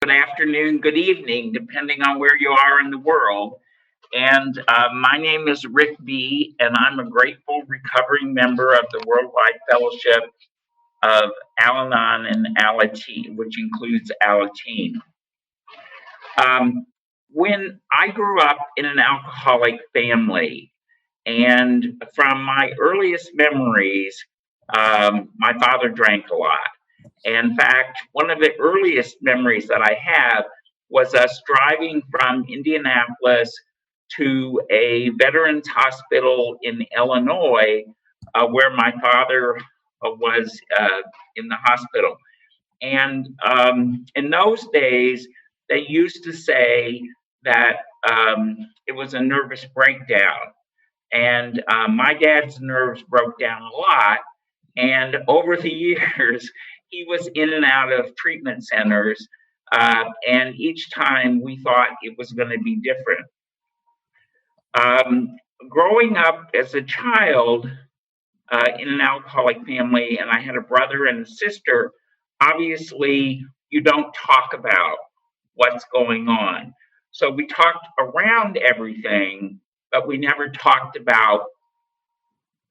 good afternoon, good evening, depending on where you are in the world. And my name is Ric B, and I'm a grateful recovering member of the Worldwide Fellowship of Al-Anon and Al-Anon, which includes Al-Anon. When I grew up in an alcoholic family, and from my earliest memories, my father drank a lot. In fact, one of the earliest memories that I have was us driving from Indianapolis to a veterans hospital in Illinois, where my father was in the hospital. And in those days, they used to say that it was a nervous breakdown. And my dad's nerves broke down a lot. And over the years, he was in and out of treatment centers. And each time we thought it was going to be different. Growing up as a child in an alcoholic family, and I had a brother and a sister, obviously you don't talk about what's going on. So we talked around everything, but we never talked about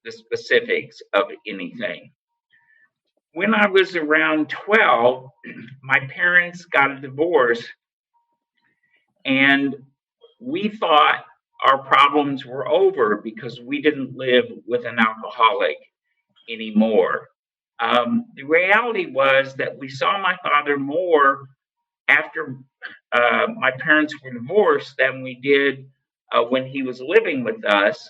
the specifics of anything. When I was around 12, my parents got a divorce, and we thought our problems were over because we didn't live with an alcoholic anymore. The reality was that we saw my father more after my parents were divorced than we did when he was living with us,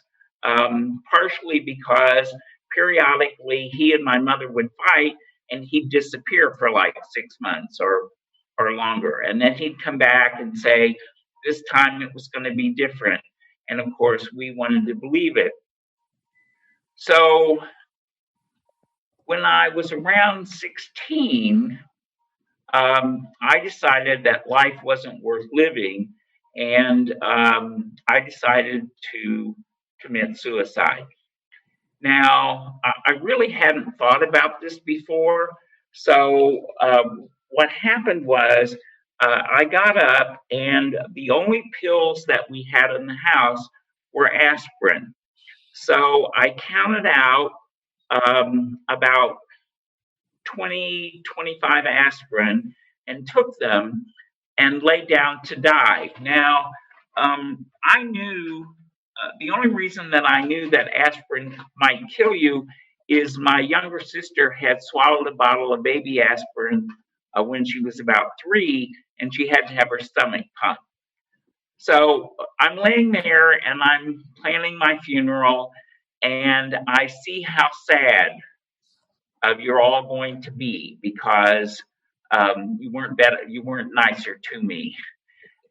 partially because periodically he and my mother would fight and he'd disappear for like 6 months or longer. And then he'd come back and say, this time it was going to be different. And of course, we wanted to believe it. So when I was around 16, I decided that life wasn't worth living, and I decided to commit suicide. Now, I really hadn't thought about this before, so what happened was I got up, and the only pills that we had in the house were aspirin. So I counted out about 20, 25 aspirin and took them and laid down to die. Now, I knew the only reason that I knew that aspirin might kill you is my younger sister had swallowed a bottle of baby aspirin when she was about 3, and she had to have her stomach pumped. So I'm laying there and I'm planning my funeral, and I see how sad you're all going to be because you weren't better, you weren't nicer to me,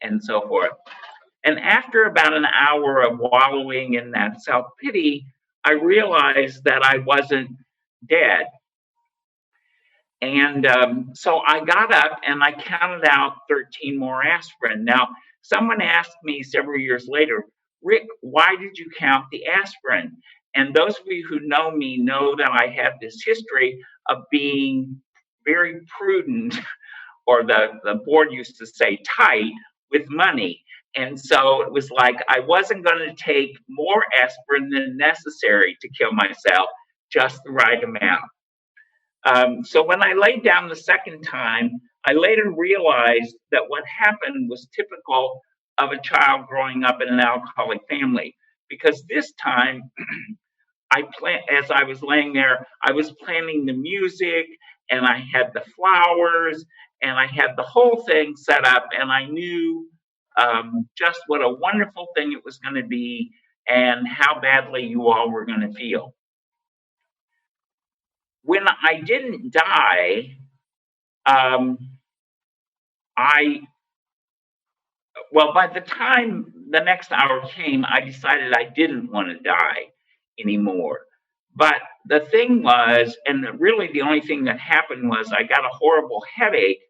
and so forth. And after about an hour of wallowing in that self-pity, I realized that I wasn't dead. And so I got up and I counted out 13 more aspirin. Now, someone asked me several years later, Rick, why did you count the aspirin? And those of you who know me know that I have this history of being very prudent, or the board used to say tight, with money. And so it was like I wasn't going to take more aspirin than necessary to kill myself, just the right amount. So when I laid down the second time, I later realized that what happened was typical of a child growing up in an alcoholic family, because this time, as I was laying there, I was planning the music, and I had the flowers, and I had the whole thing set up, and I knew just what a wonderful thing it was going to be and how badly you all were going to feel. When I didn't die, by the time the next hour came, I decided I didn't want to die anymore. But the thing was, and really the only thing that happened was I got a horrible headache.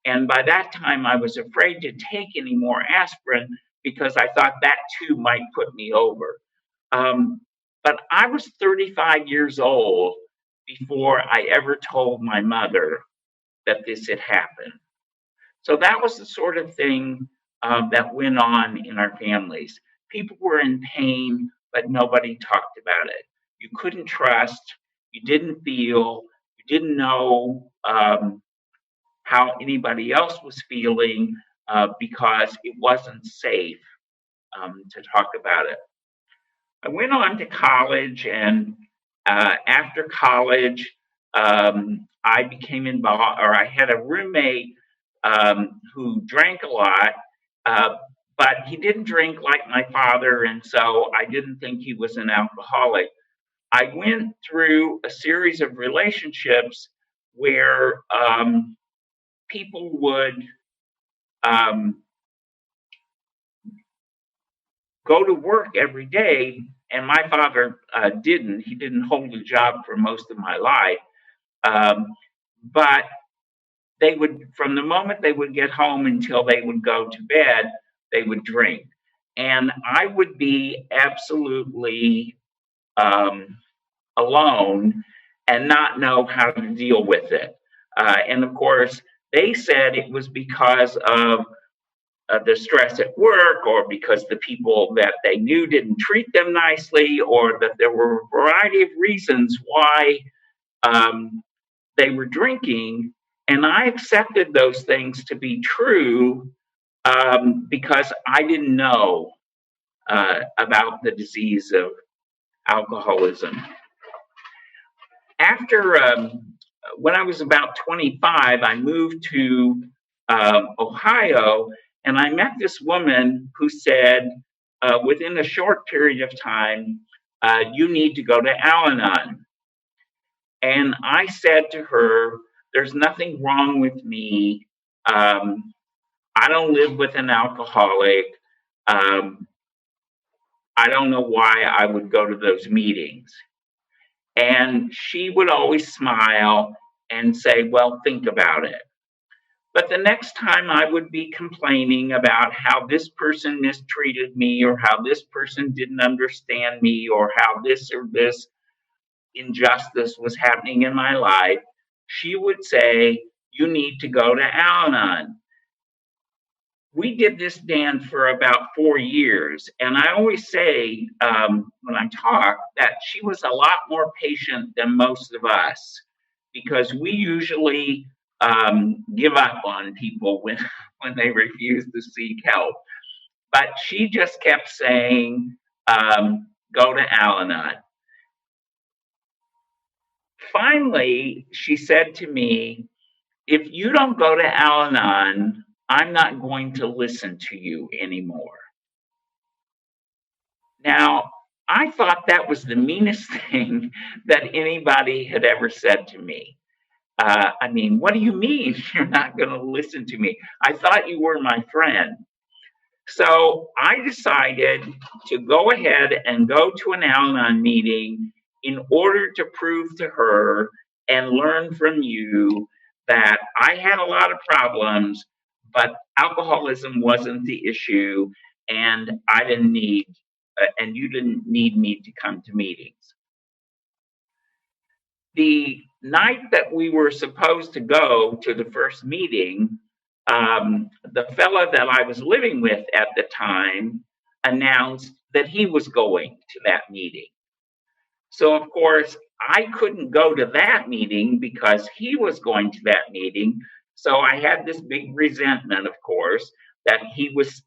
And by that time, I was afraid to take any more aspirin because I thought that too might put me over. But I was 35 years old before I ever told my mother that this had happened. So that was the sort of thing that went on in our families. People were in pain, but nobody talked about it. You couldn't trust, you didn't feel, you didn't know how anybody else was feeling because it wasn't safe to talk about it. I went on to college, and after college, I became involved, or I had a roommate who drank a lot, uh, but he didn't drink like my father, and so I didn't think he was an alcoholic. I went through a series of relationships where people would um, go to work every day, and my father didn't. He didn't hold a job for most of my life, um, but they would, from the moment they would get home until they would go to bed, they would drink, and I would be absolutely um, alone and not know how to deal with it. And of course, they said it was because of the stress at work, or because the people that they knew didn't treat them nicely, or that there were a variety of reasons why um, they were drinking. And I accepted those things to be true because I didn't know about the disease of alcoholism. After, when I was about 25, I moved to Ohio, and I met this woman who said, within a short period of time, you need to go to Al-Anon. And I said to her, there's nothing wrong with me. I don't live with an alcoholic. Um, I don't know why I would go to those meetings. And she would always smile and say, well, think about it. But the next time I would be complaining about how this person mistreated me, or how this person didn't understand me, or how this or this injustice was happening in my life, she would say, you need to go to Al-Anon. We did this, Dan, for about 4 years. And I always say when I talk that she was a lot more patient than most of us, because we usually give up on people when they refuse to seek help. But she just kept saying, go to Al-Anon. Finally, she said to me, if you don't go to Al-Anon, I'm not going to listen to you anymore. Now, I thought that was the meanest thing that anybody had ever said to me. I mean, what do you mean you're not going to listen to me? I thought you were my friend. So I decided to go ahead and go to an Al-Anon meeting in order to prove to her and learn from you that I had a lot of problems, but alcoholism wasn't the issue, and I didn't need, and you didn't need me to come to meetings. The night that we were supposed to go to the first meeting, the fellow that I was living with at the time announced that he was going to that meeting. So, of course, I couldn't go to that meeting because he was going to that meeting. So I had this big resentment, of course, that he was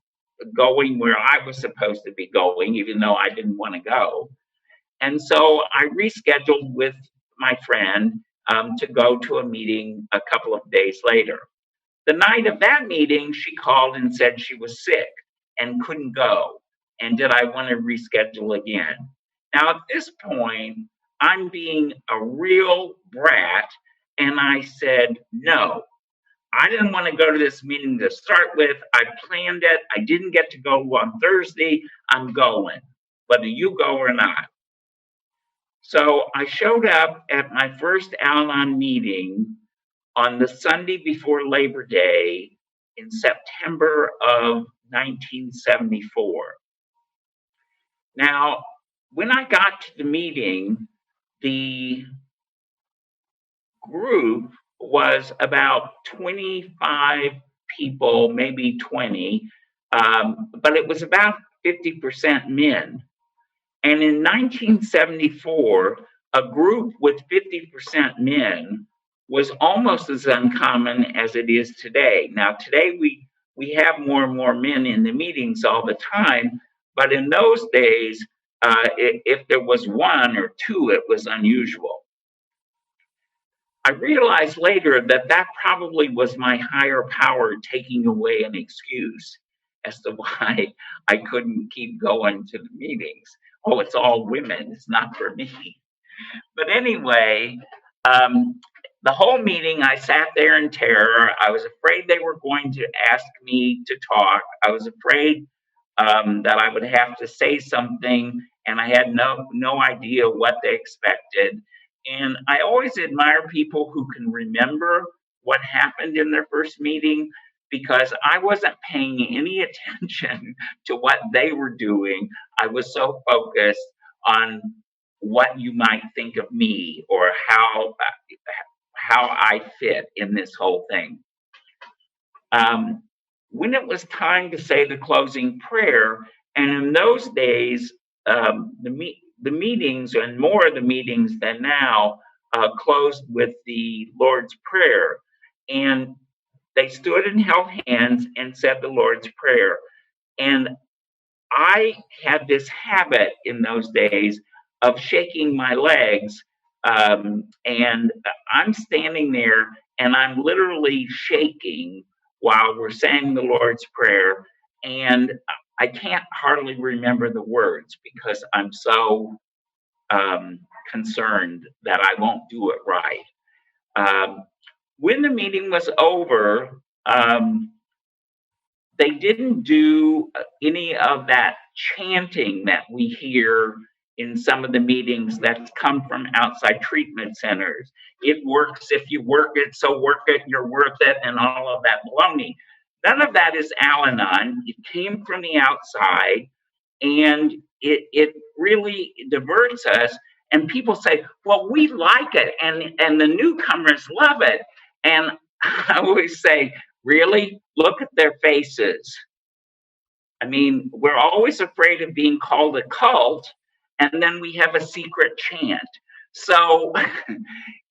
going where I was supposed to be going, even though I didn't want to go. And so I rescheduled with my friend to go to a meeting a couple of days later. The night of that meeting, she called and said she was sick and couldn't go, and did I want to reschedule again? Now, at this point, I'm being a real brat, and I said, no, I didn't want to go to this meeting to start with. I planned it. I didn't get to go on Thursday. I'm going, whether you go or not. So I showed up at my first Al-Anon meeting on the Sunday before Labor Day in September of 1974. Now, when I got to the meeting, the group was about 25 people, maybe 20, but it was about 50% men. And in 1974, a group with 50% men was almost as uncommon as it is today. Now, today we have more and more men in the meetings all the time, but in those days, if there was one or two, it was unusual. I realized later that that probably was my higher power taking away an excuse as to why I couldn't keep going to the meetings. Oh, it's all women, it's not for me. But anyway, the whole meeting, I sat there in terror. I was afraid they were going to ask me to talk. I was afraid that I would have to say something, and I had no idea what they expected. And I always admire people who can remember what happened in their first meeting, because I wasn't paying any attention to what they were doing. I was so focused on what you might think of me or how I fit in this whole thing. When it was time to say the closing prayer, and in those days, the meetings, and more of the meetings than now, closed with the Lord's Prayer. And they stood and held hands and said the Lord's Prayer. And I had this habit in those days of shaking my legs. And I'm standing there and I'm literally shaking while we're saying the Lord's Prayer. And I can't hardly remember the words because I'm so concerned that I won't do it right. When the meeting was over, they didn't do any of that chanting that we hear in some of the meetings that come from outside treatment centers. It works if you work it, so work it, you're worth it, and all of that baloney. None of that is Al-Anon. It came from the outside, and it really diverts us. And people say, well, we like it, and the newcomers love it. And I always say, really? Look at their faces. I mean, we're always afraid of being called a cult, and then we have a secret chant. So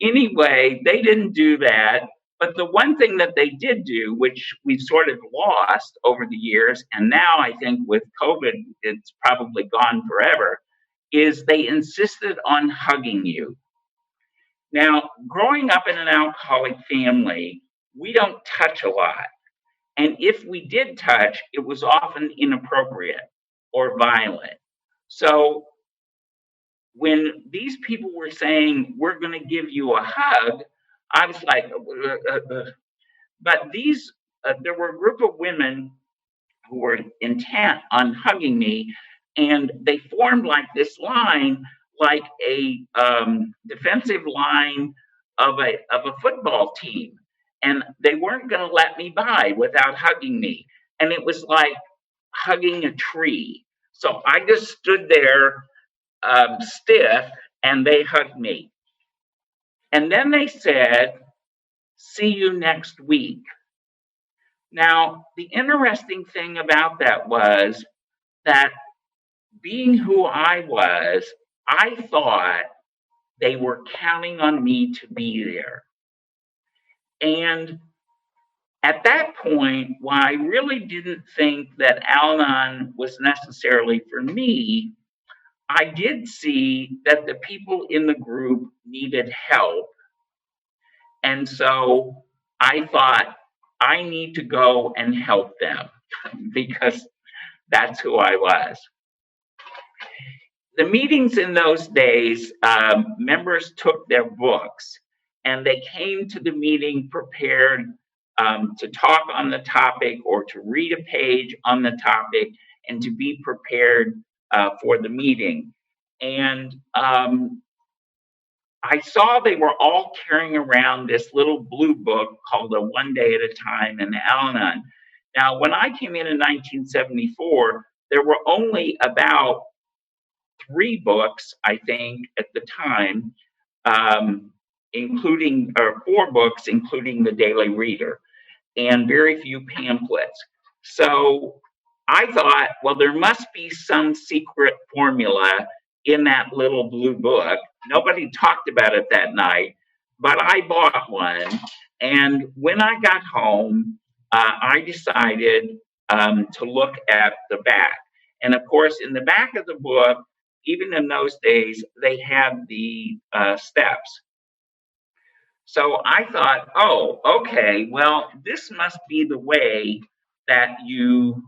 anyway, they didn't do that. But the one thing that they did do, which we've sort of lost over the years, and now I think with COVID, it's probably gone forever, is they insisted on hugging you. Now, growing up in an alcoholic family, we don't touch a lot. And if we did touch, it was often inappropriate or violent. So when these people were saying, we're going to give you a hug, I was like, but there were a group of women who were intent on hugging me, and they formed like this line, like a defensive line of a football team. And they weren't going to let me by without hugging me. And it was like hugging a tree. So I just stood there stiff, and they hugged me. And then they said, see you next week. Now, the interesting thing about that was that being who I was, I thought they were counting on me to be there. And at that point, while I really didn't think that Al-Anon was necessarily for me, I did see that the people in the group needed help. And so I thought, I need to go and help them because that's who I was. The meetings in those days, members took their books and they came to the meeting prepared to talk on the topic or to read a page on the topic and to be prepared for the meeting. And I saw they were all carrying around this little blue book called A One Day at a Time in Al-Anon. Now, when I came in 1974, there were only about 3 books, I think, at the time, or 4 books, including the Daily Reader. and very few pamphlets. So I thought, well, there must be some secret formula in that little blue book. Nobody talked about it that night, but I bought one. And when I got home, I decided to look at the back. And of course, in the back of the book, even in those days, they had the steps. So I thought, oh, okay, well, this must be the way that you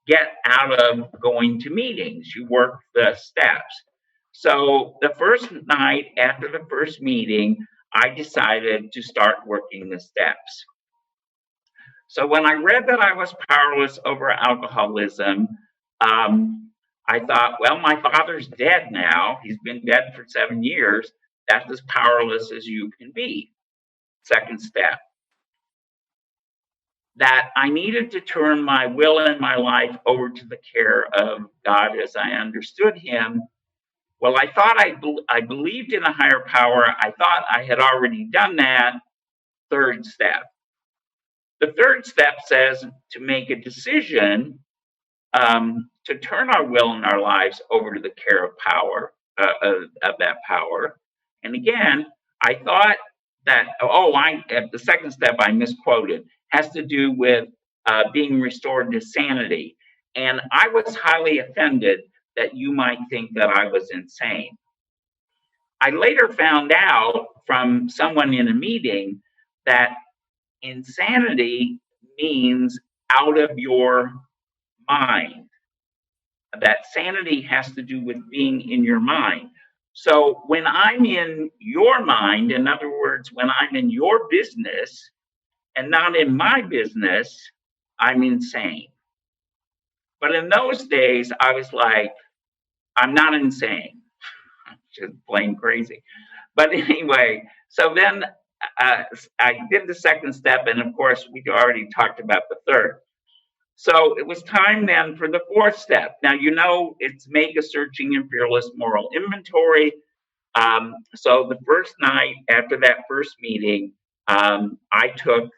get out of going to meetings. You work the steps. So the first night after the first meeting, I decided to start working the steps. So when I read that I was powerless over alcoholism, I thought, well, my father's dead now. He's been dead for 7 years. That's as powerless as you can be. Second step, that I needed to turn my will and my life over to the care of God as I understood him. Well, I thought I believed in a higher power. I thought I had already done that. Third step. The third step says to make a decision to turn our will and our lives over to the care of power, of that power. And again, I thought that, the second step I misquoted, has to do with being restored to sanity. And I was highly offended that you might think that I was insane. I later found out from someone in a meeting that insanity means out of your mind. That sanity has to do with being in your mind. So when I'm in your mind, in other words, when I'm in your business and not in my business, I'm insane. But in those days, I was like, I'm not insane, just plain crazy. But anyway, so then I did the second step, and of course, we already talked about the third. So it was time then for the fourth step. Now, you know, it's make a searching and fearless moral inventory. So the first night after that first meeting, I took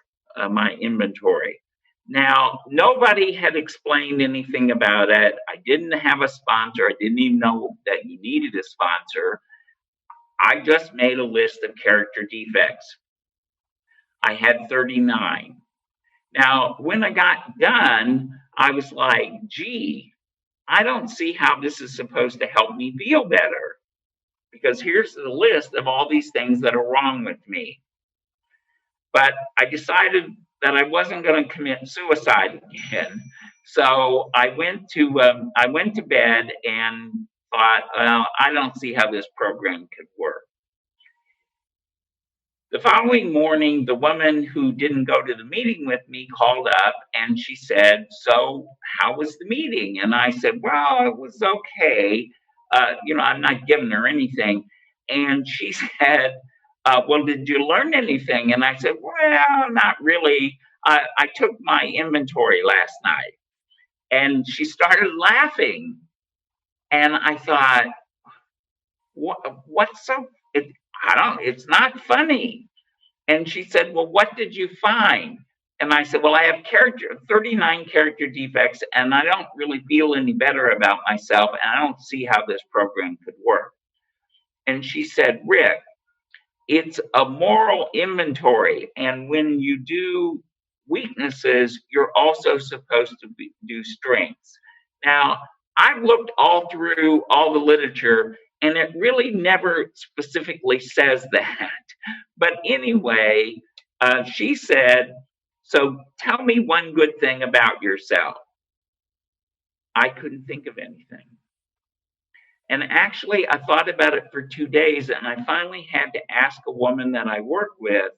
my inventory. Now, nobody had explained anything about it. I didn't have a sponsor. I didn't even know that you needed a sponsor. I just made a list of character defects. I had 39. Now, when I got done, I was like, gee, I don't see how this is supposed to help me feel better, because here's the list of all these things that are wrong with me. But I decided that I wasn't going to commit suicide again. So I went to bed and thought, well, I don't see how this program could work. The following morning, the woman who didn't go to the meeting with me called up and she said, so how was the meeting? And I said, well, it was okay. I'm not giving her anything. And she said, well, did you learn anything? And I said, well, not really. I took my inventory last night. And she started laughing. And I thought, what's so, it's not funny. And she said, well, what did you find? And I said, well, I have 39 character defects, and I don't really feel any better about myself, and I don't see how this program could work. And she said, Rick, it's a moral inventory, and when you do weaknesses, you're also supposed to do strengths. Now, I've looked all through all the literature, and it really never specifically says that. But anyway, she said, so tell me one good thing about yourself. I couldn't think of anything. And actually, I thought about it for 2 days, and I finally had to ask a woman that I work with.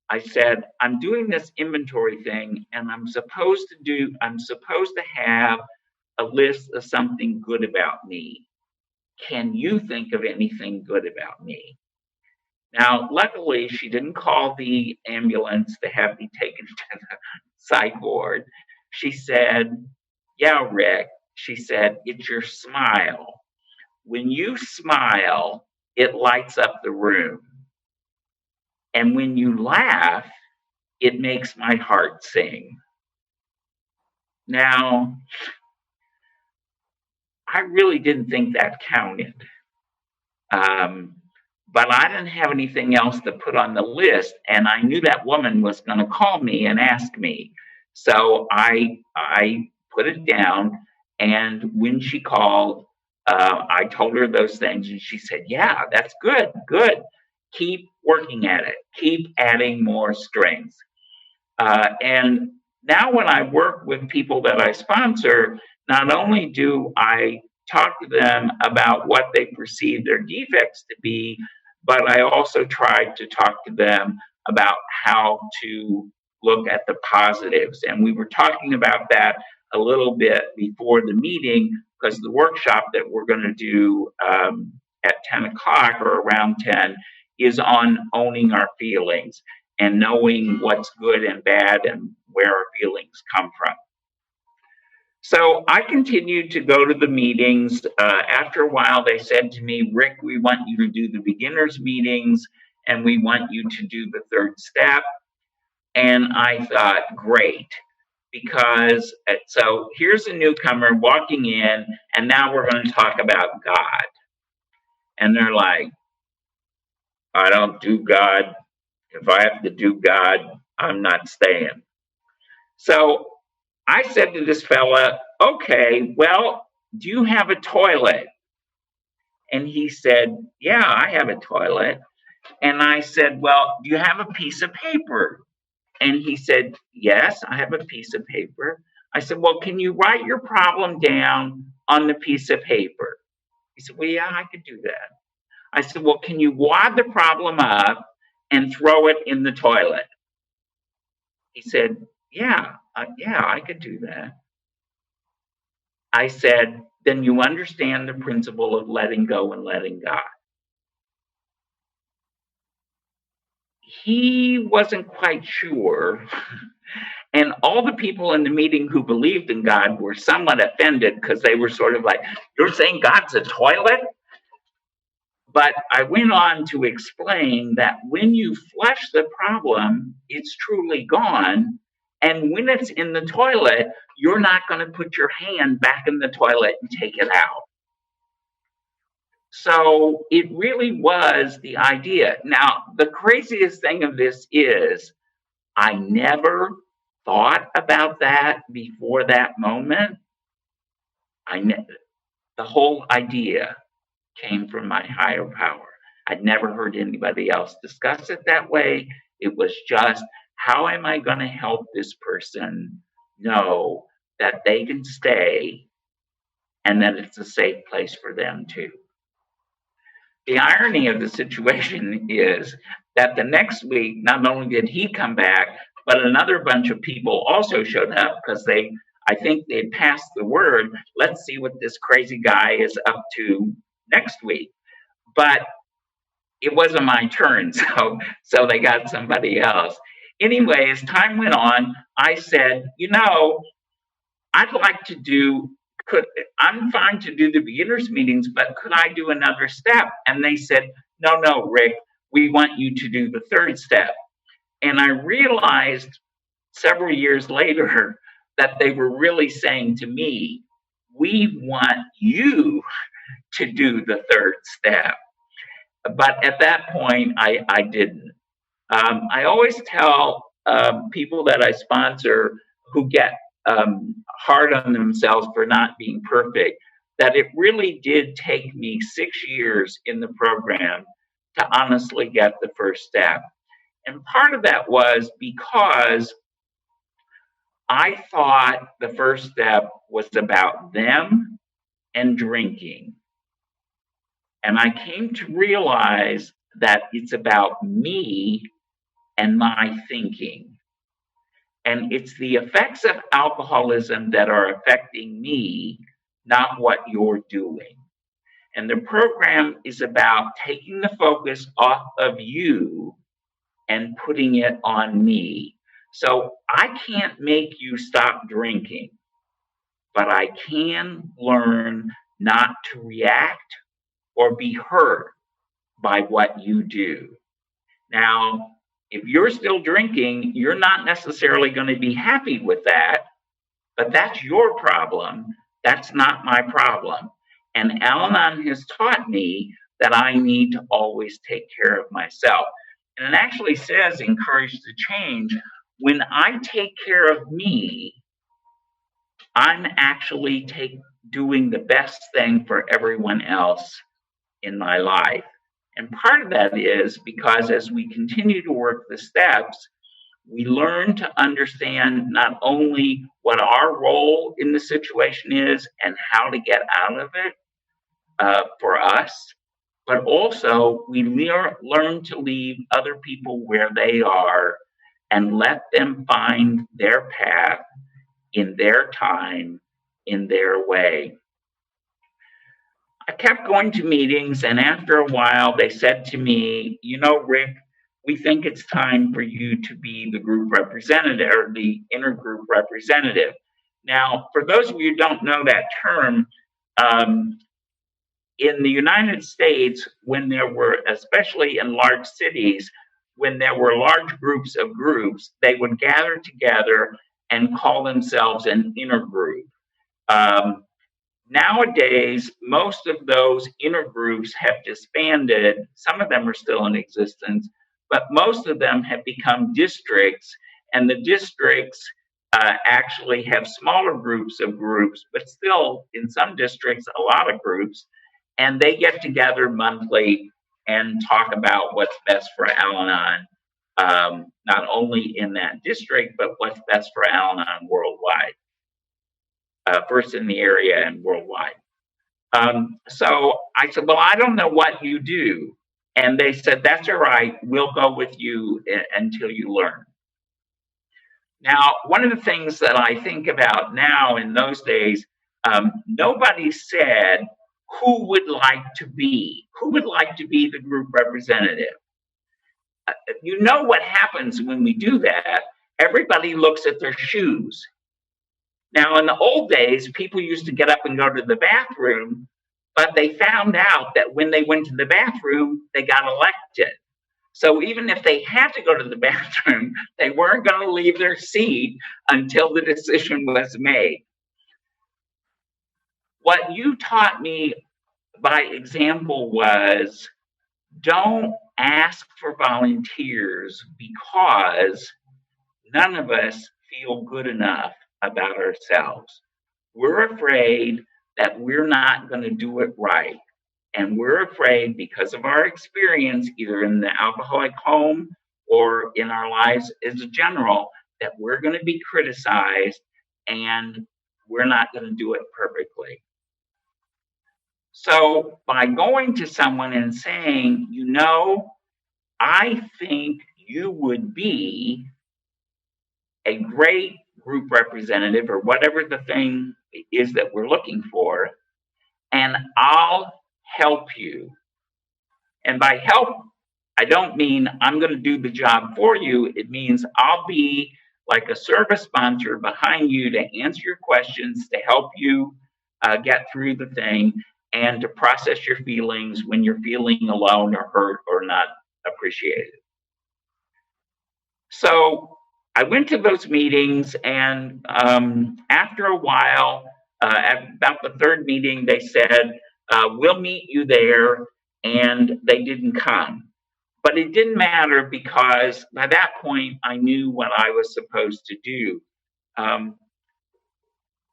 I said, I'm doing this inventory thing, and I'm supposed to have a list of something good about me. Can you think of anything good about me? Now, luckily, she didn't call the ambulance to have me taken to the psych ward. She said, yeah, Rick, she said, it's your smile. When you smile, it lights up the room. And when you laugh, it makes my heart sing. Now, I really didn't think that counted. But I didn't have anything else to put on the list, and I knew that woman was going to call me and ask me. So I put it down, and when she called, I told her those things, and she said, "Yeah, that's good, good. Keep working at it. Keep adding more strengths." And now, when I work with people that I sponsor, not only do I talk to them about what they perceive their defects to be, but I also try to talk to them about how to look at the positives. And we were talking about that a little bit before the meeting, because the workshop that we're going to do at 10 o'clock or around 10 is on owning our feelings and knowing what's good and bad and where our feelings come from. So I continued to go to the meetings. After a while, they said to me, "Rick, we want you to do the beginners meetings and we want you to do the third step." And I thought, great, because so here's a newcomer walking in, and now we're going to talk about God. And they're like, "I don't do God. If I have to do God, I'm not staying." So I said to this fella, "Okay, well, do you have a toilet?" And he said, "Yeah, I have a toilet." And I said, "Well, do you have a piece of paper?" And he said, "Yes, I have a piece of paper." I said, "Well, can you write your problem down on the piece of paper?" He said, "Well, yeah, I could do that." I said, "Well, can you wad the problem up and throw it in the toilet?" He said, yeah, I could do that." I said, "Then you understand the principle of letting go and letting God." He wasn't quite sure. And all the people in the meeting who believed in God were somewhat offended because they were sort of like, "You're saying God's a toilet?" But I went on to explain that when you flush the problem, it's truly gone. And when it's in the toilet, you're not going to put your hand back in the toilet and take it out. So it really was the idea. Now, the craziest thing of this is I never thought about that before that moment. The whole idea came from my higher power. I'd never heard anybody else discuss it that way. It was just, how am I going to help this person know that they can stay and that it's a safe place for them too? The irony of the situation is that the next week, not only did he come back, but another bunch of people also showed up because I think they passed the word, let's see what this crazy guy is up to next week. But it wasn't my turn, so they got somebody else. Anyway, as time went on, I said, I'd like to I'm fine to do the beginners meetings, but could I do another step? And they said, no, Rick, we want you to do the third step. And I realized several years later that they were really saying to me, we want you to do the third step. But at that point, I didn't. I always tell people that I sponsor who get hard on themselves for not being perfect that it really did take me 6 years in the program to honestly get the first step. And part of that was because I thought the first step was about them and drinking. And I came to realize that it's about me and my thinking. And it's the effects of alcoholism that are affecting me, not what you're doing. And the program is about taking the focus off of you and putting it on me. So I can't make you stop drinking, but I can learn not to react or be hurt by what you do. Now, If you're still drinking, you're not necessarily going to be happy with that, but that's your problem. That's not my problem. And Al-Anon has taught me that I need to always take care of myself. And it actually says in Courage to Change, when I take care of me, I'm actually doing the best thing for everyone else in my life. And part of that is because as we continue to work the steps, we learn to understand not only what our role in the situation is and how to get out of it for us, but also we learn to leave other people where they are and let them find their path in their time, in their way. I kept going to meetings, and after a while, they said to me, you know, Rick, we think it's time for you to be the group representative or the intergroup representative. Now, for those of you who don't know that term, in the United States, when there were, especially in large cities, when there were large groups of groups, they would gather together and call themselves an intergroup. Nowadays, most of those intergroups have disbanded. Some of them are still in existence, but most of them have become districts, and the districts actually have smaller groups of groups, but still in some districts, a lot of groups, and they get together monthly and talk about what's best for Al-Anon, not only in that district, but what's best for Al-Anon worldwide. First in the area and worldwide. So I said, well, I don't know what you do. And they said, that's all right. We'll go with you until you learn. Now, one of the things that I think about now in those days, nobody said who would like to be the group representative. You know what happens when we do that? Everybody looks at their shoes. Now, in the old days, people used to get up and go to the bathroom, but they found out that when they went to the bathroom, they got elected. So even if they had to go to the bathroom, they weren't going to leave their seat until the decision was made. What you taught me by example was don't ask for volunteers because none of us feel good enough about ourselves. We're afraid that we're not going to do it right. And we're afraid because of our experience, either in the alcoholic home or in our lives as a general, that we're going to be criticized and we're not going to do it perfectly. So by going to someone and saying, you know, I think you would be a great group representative or whatever the thing is that we're looking for, and I'll help you. And by help, I don't mean I'm going to do the job for you. It means I'll be like a service sponsor behind you to answer your questions, to help you get through the thing, and to process your feelings when you're feeling alone or hurt or not appreciated. So I went to those meetings, and after a while, at about the third meeting, they said, we'll meet you there, and they didn't come. But it didn't matter because by that point, I knew what I was supposed to do.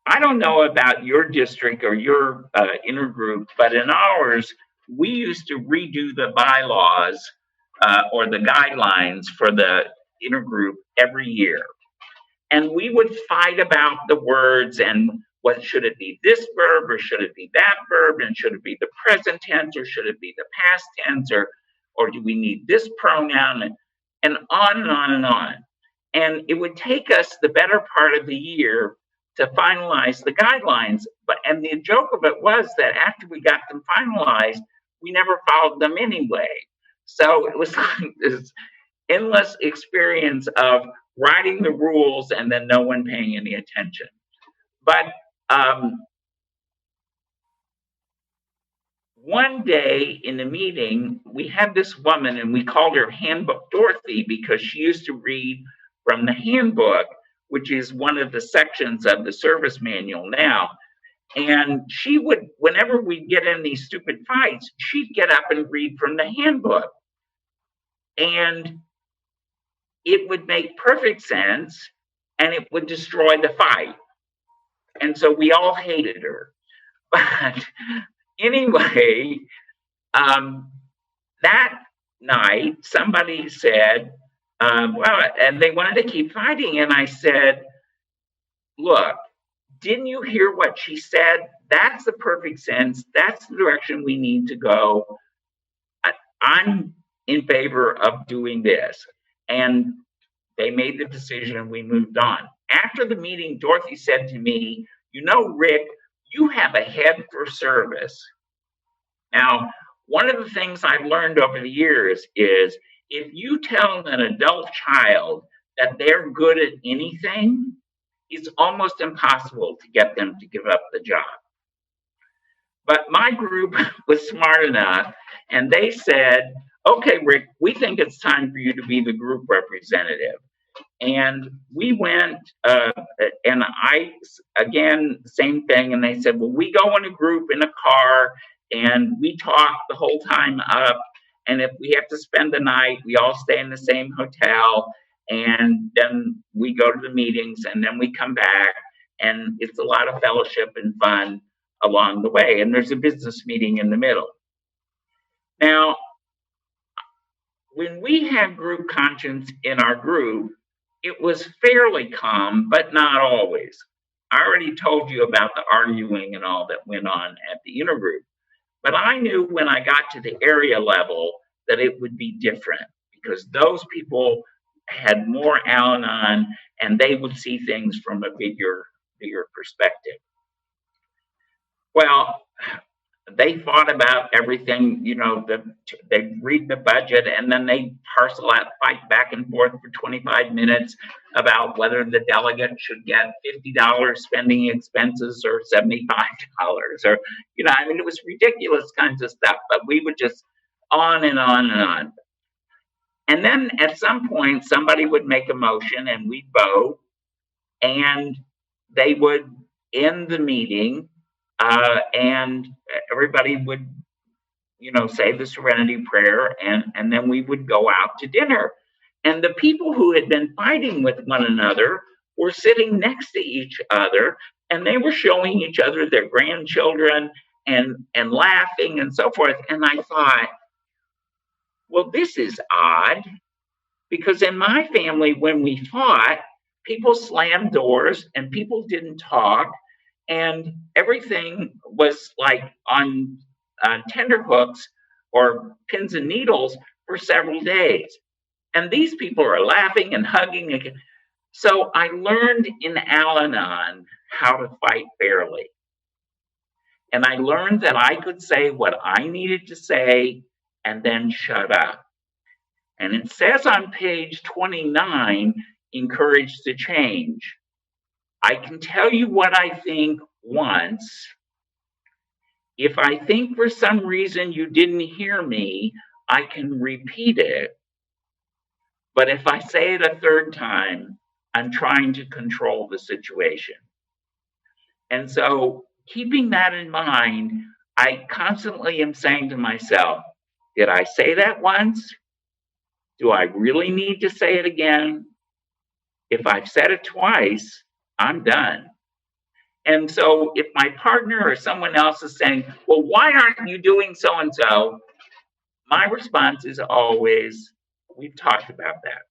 I don't know about your district or your intergroup, but in ours, we used to redo the bylaws or the guidelines for the intergroup every year. And we would fight about the words and what should it be this verb or should it be that verb, and should it be the present tense or should it be the past tense, or do we need this pronoun, and on and on and on. And it would take us the better part of the year to finalize the guidelines. And the joke of it was that after we got them finalized, we never followed them anyway. So it was like this endless experience of writing the rules and then no one paying any attention. But one day in the meeting, we had this woman and we called her Handbook Dorothy because she used to read from the handbook, which is one of the sections of the service manual now. And she would, whenever we'd get in these stupid fights, she'd get up and read from the handbook. And it would make perfect sense and it would destroy the fight. And so we all hated her. But anyway, that night, somebody said, well, and they wanted to keep fighting. And I said, look, didn't you hear what she said? That's the perfect sense. That's the direction we need to go. I'm in favor of doing this. And they made the decision and we moved on. After the meeting, Dorothy said to me, you know, Rick, you have a head for service. Now, one of the things I've learned over the years is if you tell an adult child that they're good at anything, it's almost impossible to get them to give up the job. But my group was smart enough and they said, okay, Rick, we think it's time for you to be the group representative. And we went, and I, again, same thing. And they said, well, we go in a group in a car and we talk the whole time up. And if we have to spend the night, we all stay in the same hotel. And then we go to the meetings and then we come back. And it's a lot of fellowship and fun along the way. And there's a business meeting in the middle. Now, when we had group conscience in our group, it was fairly calm, but not always. I already told you about the arguing and all that went on at the intergroup. But I knew when I got to the area level that it would be different because those people had more Al-Anon and they would see things from a bigger perspective. Well, they thought about everything, you know, they read the budget and then they parcel out, fight back and forth for 25 minutes about whether the delegate should get $50 spending expenses or $75 or, you know, I mean, it was ridiculous kinds of stuff, but we would just on and on and on. And then at some point, somebody would make a motion and we'd vote and they would end the meeting. And everybody would, you know, say the Serenity Prayer, and then we would go out to dinner. And the people who had been fighting with one another were sitting next to each other, and they were showing each other their grandchildren and laughing and so forth. And I thought, well, this is odd, because in my family, when we fought, people slammed doors and people didn't talk. And everything was like on tenterhooks or pins and needles for several days. And these people are laughing and hugging. So I learned in Al-Anon how to fight fairly. And I learned that I could say what I needed to say and then shut up. And it says on page 29, encourage to change. I can tell you what I think once. If I think for some reason you didn't hear me, I can repeat it. But if I say it a third time, I'm trying to control the situation. And so keeping that in mind, I constantly am saying to myself, did I say that once? Do I really need to say it again? If I've said it twice, I'm done. And so if my partner or someone else is saying, well, why aren't you doing so-and-so? My response is always, we've talked about that.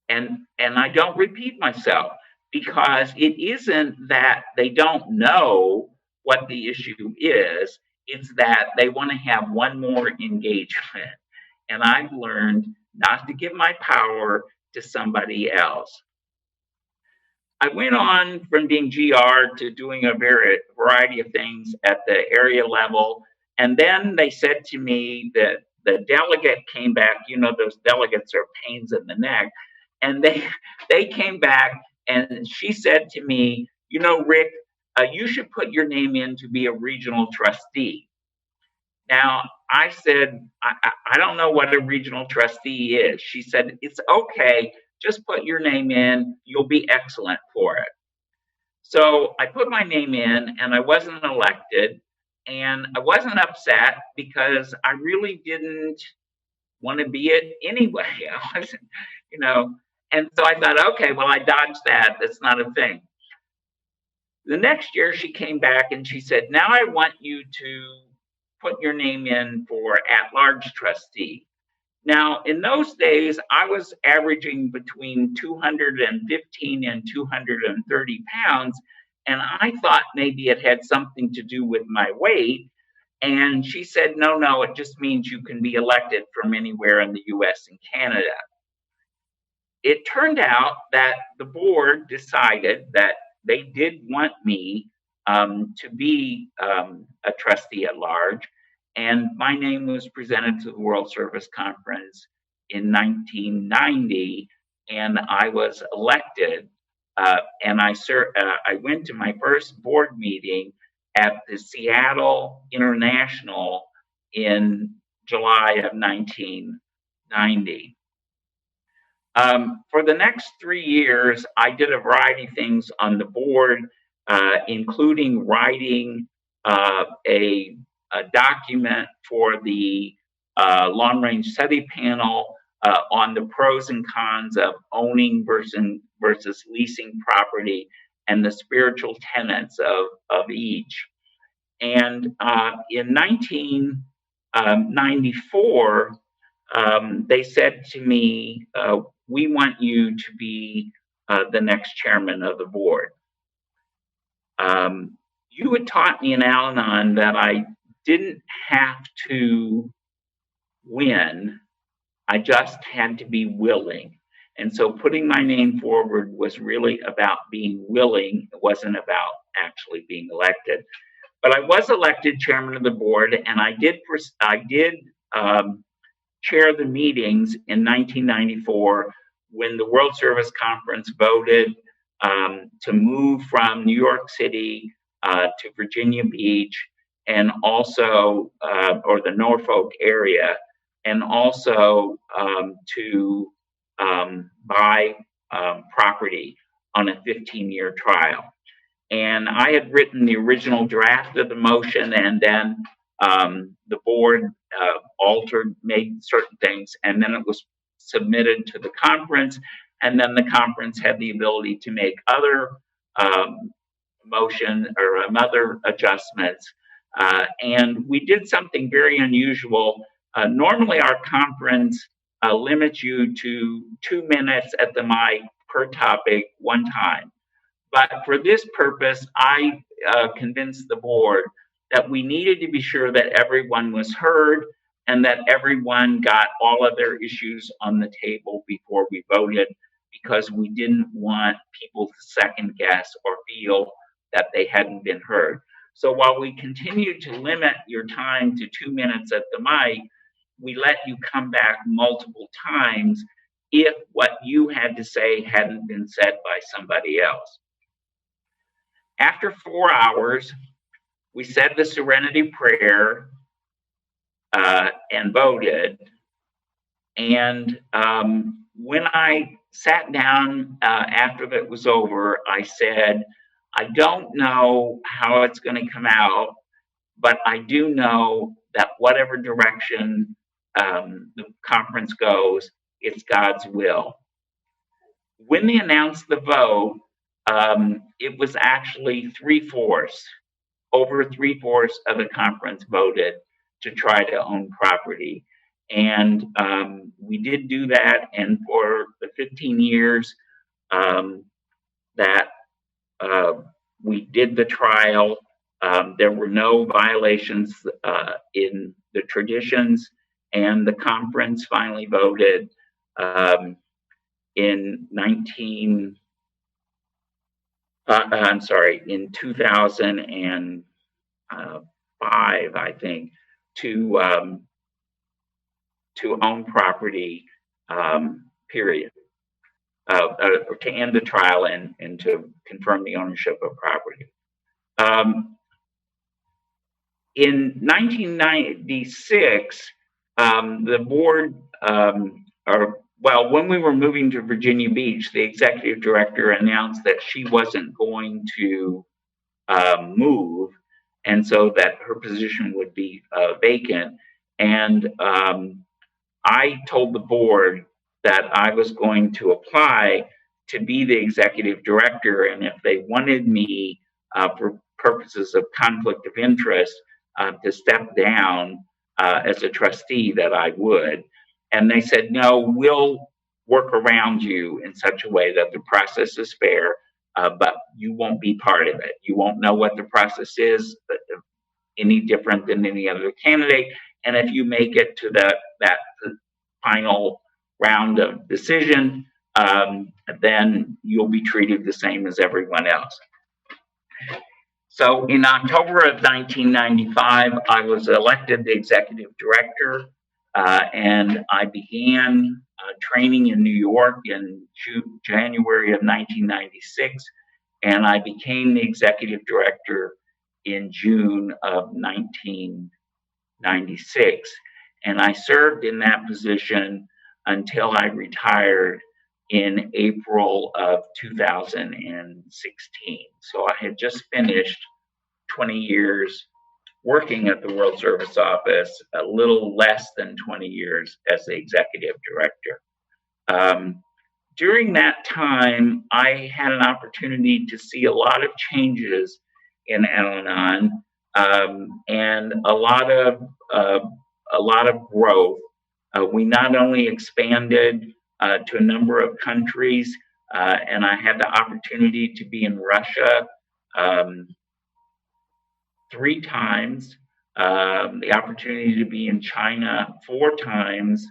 And I don't repeat myself because it isn't that they don't know what the issue is. It's that they want to have one more engagement. And I've learned not to give my power to somebody else. I went on from being GR to doing a variety of things at the area level. And then they said to me that the delegate came back, you know, those delegates are pains in the neck. And they came back and she said to me, you know, Rick, you should put your name in to be a regional trustee. Now, I said, I don't know what a regional trustee is. She said, it's okay, just put your name in, you'll be excellent for it. So I put my name in and I wasn't elected, and I wasn't upset because I really didn't want to be it anyway. I wasn't, you know, and so I thought, okay, well, I dodged that. That's not a thing. The next year she came back and she said, now I want you to put your name in for at-large trustee. Now, in those days, I was averaging between 215 and 230 pounds, and I thought maybe it had something to do with my weight. And she said, no, it just means you can be elected from anywhere in the US and Canada. It turned out that the board decided that they did want me to be a trustee at large, and my name was presented to the World Service Conference in 1990, and I was elected. And I went to my first board meeting at the Seattle International in July of 1990. For the next 3 years, I did a variety of things on the board, including writing a document for the long range study panel on the pros and cons of owning versus leasing property and the spiritual tenets of each. And in 1994, they said to me, we want you to be the next chairman of the board. You had taught me in Al-Anon that I didn't have to win, I just had to be willing. And so putting my name forward was really about being willing. It wasn't about actually being elected. But I was elected chairman of the board, and I did chair the meetings in 1994 when the World Service Conference voted to move from New York City to Virginia Beach, and also, or the Norfolk area, and also to buy property on a 15-year trial. And I had written the original draft of the motion, and then the board made certain things, and then it was submitted to the conference, and then the conference had the ability to make other motion or other adjustments. And we did something very unusual. Normally, our conference limits you to 2 minutes at the mic per topic one time. But for this purpose, I convinced the board that we needed to be sure that everyone was heard and that everyone got all of their issues on the table before we voted, because we didn't want people to second guess or feel that they hadn't been heard. So while we continued to limit your time to 2 minutes at the mic, we let you come back multiple times if what you had to say hadn't been said by somebody else. After 4 hours, we said the Serenity Prayer and voted. And when I sat down after that was over, I said, I don't know how it's going to come out, but I do know that whatever direction the conference goes, it's God's will. When they announced the vote, it was actually over 3/4 of the conference voted to try to own property. And we did do that. And for the 15 years that we did the trial, there were no violations in the traditions. And the conference finally voted in 2005, I think, to own property, period, to end the trial and to confirm the ownership of property. In 1996, the board, when we were moving to Virginia Beach, the executive director announced that she wasn't going to move, and so that her position would be vacant. And I told the board that I was going to apply to be the executive director, and if they wanted me for purposes of conflict of interest to step down as a trustee, that I would. And they said, no, we'll work around you in such a way that the process is fair, but you won't be part of it. You won't know what the process is any different than any other candidate. And if you make it to that final round of decision, then you'll be treated the same as everyone else. So in October of 1995, I was elected the executive director, and I began training in New York in January of 1996, and I became the executive director in June of 1996. And I served in that position until I retired in April of 2016. So I had just finished 20 years working at the World Service Office, a little less than 20 years as the executive director. During that time, I had an opportunity to see a lot of changes in Al-Anon, and a lot of growth. We not only expanded to a number of countries, and I had the opportunity to be in Russia 3 times, the opportunity to be in China 4 times,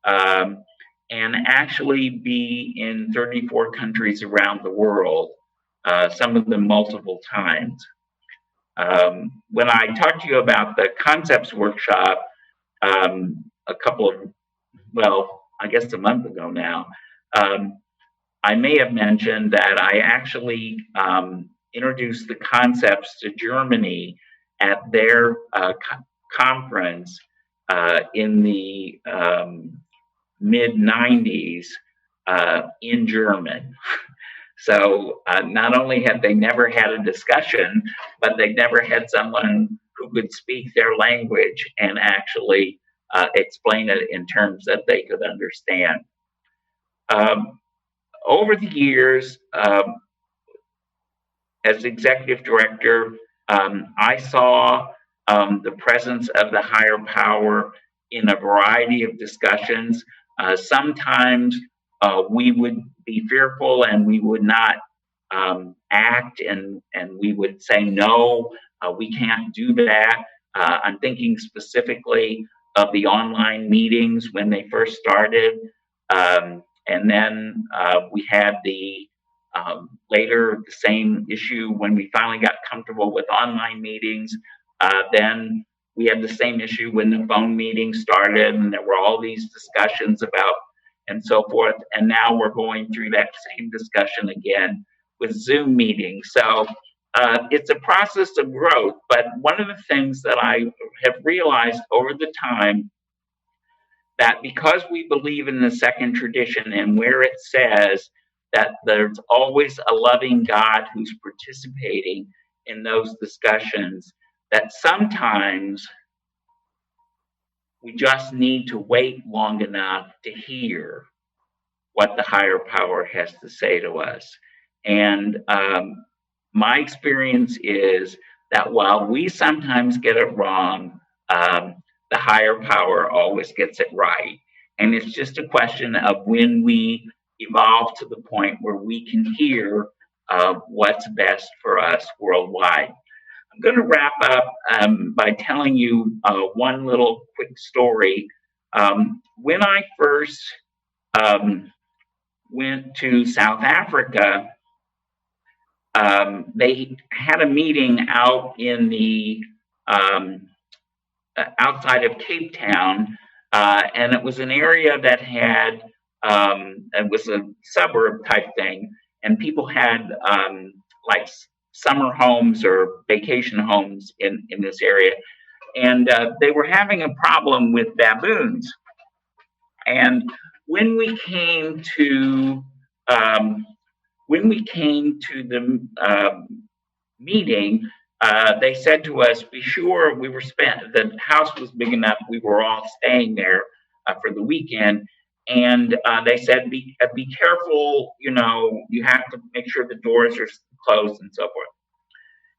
and actually be in 34 countries around the world, some of them multiple times. When I talked to you about the concepts workshop a month ago now, I may have mentioned that I actually introduced the concepts to Germany at their conference in the mid-90s in German. So not only had they never had a discussion, but they never had someone who could speak their language and actually explain it in terms that they could understand. Over the years, as executive director, I saw the presence of the higher power in a variety of discussions. Sometimes we would be fearful and we would not act, and we would say, no, we can't do that. I'm thinking specifically of the online meetings when they first started. And then we had later the same issue when we finally got comfortable with online meetings. Then we had the same issue when the phone meetings started, and there were all these discussions about and so forth. And now we're going through that same discussion again with Zoom meetings. So it's a process of growth. But one of the things that I have realized over the time, that because we believe in the second tradition and where it says that there's always a loving God who's participating in those discussions, that sometimes we just need to wait long enough to hear what the higher power has to say to us. And my experience is that while we sometimes get it wrong, the higher power always gets it right. And it's just a question of when we evolve to the point where we can hear what's best for us worldwide. I'm going to wrap up by telling you one little quick story. When I first went to South Africa, they had a meeting out in the outside of Cape Town, and it was an area that had it was a suburb type thing, and people had like summer homes or vacation homes in this area. And they were having a problem with baboons. And when we came to the meeting, they said to us, be sure the house was big enough, we were all staying there for the weekend. And they said, be careful, you know, you have to make sure the doors are closed and so forth.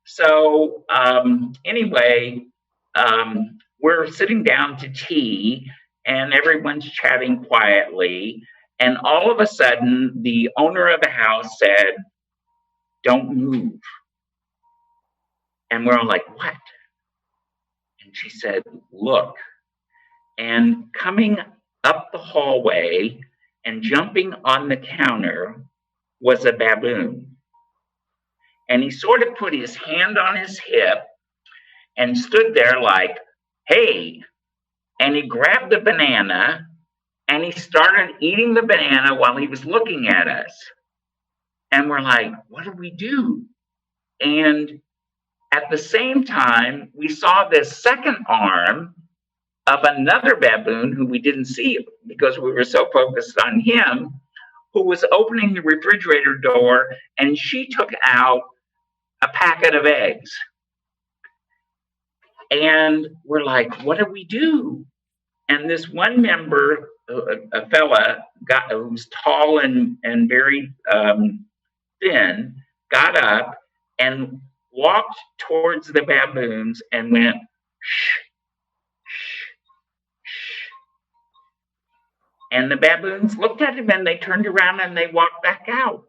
So anyway, we're sitting down to tea and everyone's chatting quietly. And all of a sudden, the owner of the house said, don't move. And we're all like, what? And she said, look. And coming up the hallway and jumping on the counter was a baboon. And he sort of put his hand on his hip and stood there like, hey. And he grabbed the banana and he started eating the banana while he was looking at us. And we're like, what do we do? And at the same time, we saw this second arm of another baboon who we didn't see because we were so focused on him, who was opening the refrigerator door, and she took out a packet of eggs. And we're like, what do we do? And this one member, a fella who's tall and very thin, got up and walked towards the baboons and went, shh, shh, shh. And the baboons looked at him and they turned around and they walked back out.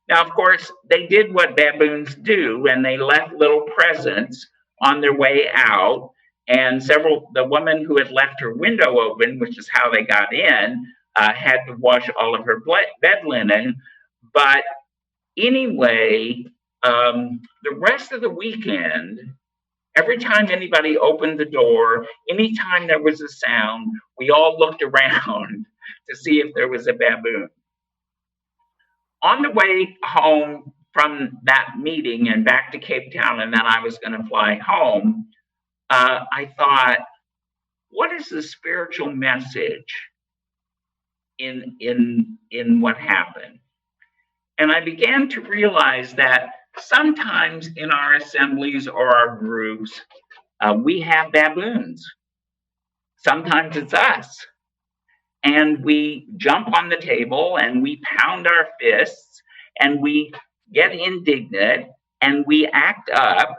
Now, of course, they did what baboons do, and they left little presents on their way out. And the woman who had left her window open, which is how they got in, had to wash all of her bed linen. But anyway, the rest of the weekend, every time anybody opened the door, anytime there was a sound, we all looked around to see if there was a baboon. On the way home from that meeting and back to Cape Town, and then I was going to fly home, I thought, what is the spiritual message in what happened? And I began to realize that sometimes in our assemblies or our groups, we have baboons. Sometimes it's us. And we jump on the table and we pound our fists and we get indignant and we act up.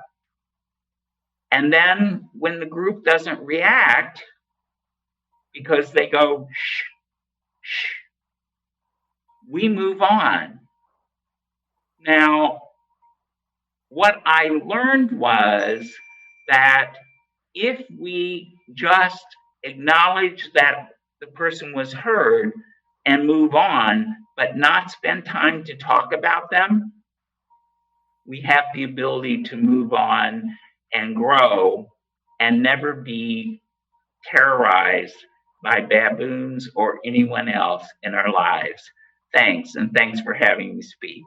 And then when the group doesn't react, because they go, shh, shh, we move on. Now, what I learned was that if we just acknowledge that the person was heard and move on, but not spend time to talk about them, we have the ability to move on and grow and never be terrorized by baboons or anyone else in our lives. Thanks, and thanks for having me speak.